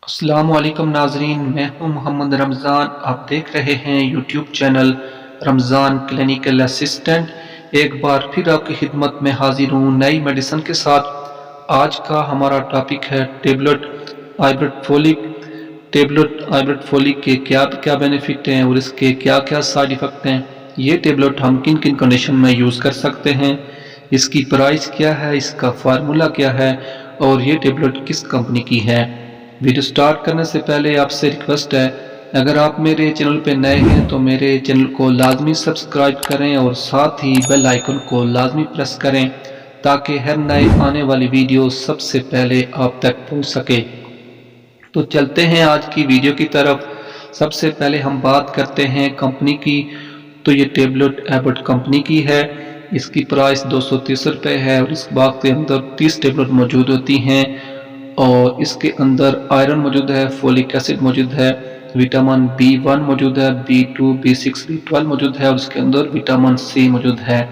السلام علیکم ناظرین، میں ہوں محمد رمضان۔ آپ دیکھ رہے ہیں یوٹیوب چینل رمضان کلینیکل اسسٹنٹ۔ ایک بار پھر آپ کی خدمت میں حاضر ہوں نئی میڈیسن کے ساتھ۔ آج کا ہمارا ٹاپک ہے ٹیبلٹ آئبرٹ فولک۔ ٹیبلٹ آئبرٹ فولک کے کیا بینیفٹ ہیں اور اس کے کیا سائیڈ ایفیکٹ ہیں۔ یہ ٹیبلٹ ہم کن کنڈیشن میں یوز کر سکتے ہیں، اس کی پرائس کیا ہے، اس کا فارمولا کیا ہے اور یہ ٹیبلٹ کس کمپنی کی ہے۔ ویڈیو سٹارٹ کرنے سے پہلے آپ سے ریکویسٹ ہے، اگر آپ میرے چینل پہ نئے ہیں تو میرے چینل کو لازمی سبسکرائب کریں اور ساتھ ہی بیل آئیکن کو لازمی پریس کریں تاکہ ہر نئے آنے والی ویڈیو سب سے پہلے آپ تک پہنچ سکے۔ تو چلتے ہیں آج کی ویڈیو کی طرف۔ سب سے پہلے ہم بات کرتے ہیں کمپنی کی۔ تو یہ ٹیبلٹ ایبٹ کمپنی کی ہے۔ اس کی پرائس 230 روپے ہے اور اس باکس کے اندر 30 ٹیبلٹ موجود ہوتی ہیں اور اس کے اندر آئرن موجود ہے، فولک ایسڈ موجود ہے، وٹامن B1 موجود ہے، B2 B6 B12 موجود ہے اور اس کے اندر وٹامن C موجود ہے۔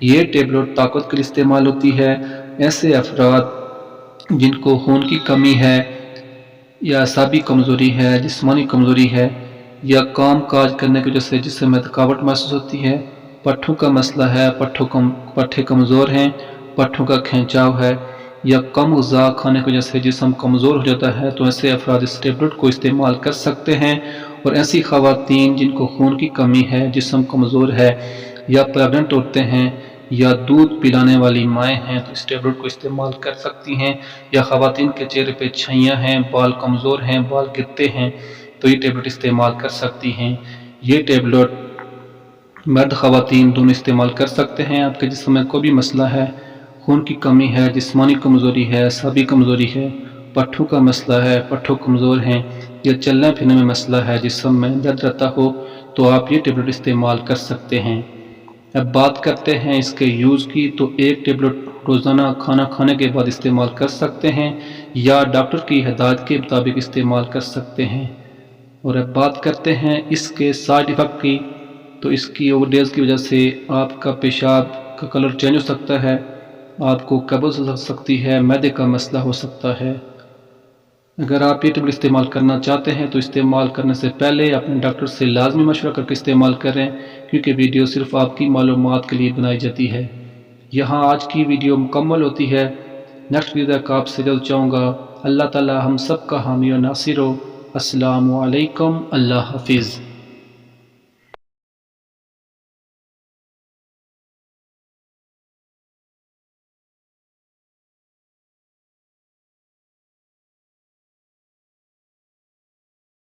یہ ٹیبلٹ طاقت کے لیے استعمال ہوتی ہے۔ ایسے افراد جن کو خون کی کمی ہے یا اعصابی کمزوری ہے، جسمانی کمزوری ہے یا کام کاج کرنے کی وجہ سے جسم میں تھکاوٹ محسوس ہوتی ہے، پٹھوں کا مسئلہ ہے، پٹھے کمزور ہیں، پٹھوں کا کھینچاؤ ہے یا کم غذا کھانے کی وجہ سے جسم کمزور ہو جاتا ہے، تو ایسے افراد اس ٹیبلٹ کو استعمال کر سکتے ہیں۔ اور ایسی خواتین جن کو خون کی کمی ہے، جسم کمزور ہے یا پریگننٹ عورتیں ہیں یا دودھ پلانے والی مائیں ہیں تو اس ٹیبلٹ کو استعمال کر سکتی ہیں۔ یا خواتین کے چہرے پہ چھائیاں ہیں، بال کمزور ہیں، بال گرتے ہیں تو یہ ٹیبلٹ استعمال کر سکتی ہیں۔ یہ ٹیبلٹ مرد خواتین دونوں استعمال کر سکتے ہیں۔ آپ کے جسم میں کوئی بھی مسئلہ ہے، خون کی کمی ہے، جسمانی کمزوری ہے، اعصابی کمزوری ہے، پٹھوں کا مسئلہ ہے، پٹھوں کمزور ہیں یا چلنے پھرنے میں مسئلہ ہے، جسم میں درد رہتا ہو تو آپ یہ ٹیبلٹ استعمال کر سکتے ہیں۔ اب بات کرتے ہیں اس کے یوز کی۔ تو ایک ٹیبلٹ روزانہ کھانا کھانے کے بعد استعمال کر سکتے ہیں یا ڈاکٹر کی ہدایت کے مطابق استعمال کر سکتے ہیں۔ اور اب بات کرتے ہیں اس کے سائیڈ ایفیکٹ کی۔ تو اس کی اوور ڈوز کی وجہ سے آپ کا پیشاب کا کلر چینج ہو سکتا ہے، آپ کو قبض ہو سکتی ہے، معدے کا مسئلہ ہو سکتا ہے۔ اگر آپ یہ ٹیبلٹ استعمال کرنا چاہتے ہیں تو استعمال کرنے سے پہلے اپنے ڈاکٹر سے لازمی مشورہ کر کے استعمال کریں، کیونکہ ویڈیو صرف آپ کی معلومات کے لیے بنائی جاتی ہے۔ یہاں آج کی ویڈیو مکمل ہوتی ہے۔ نیکسٹ ویڈیو تک آپ سے جلد چاہوں گا۔ اللہ تعالی ہم سب کا حامی و ناصر ہو۔ السلام علیکم، اللہ حافظ۔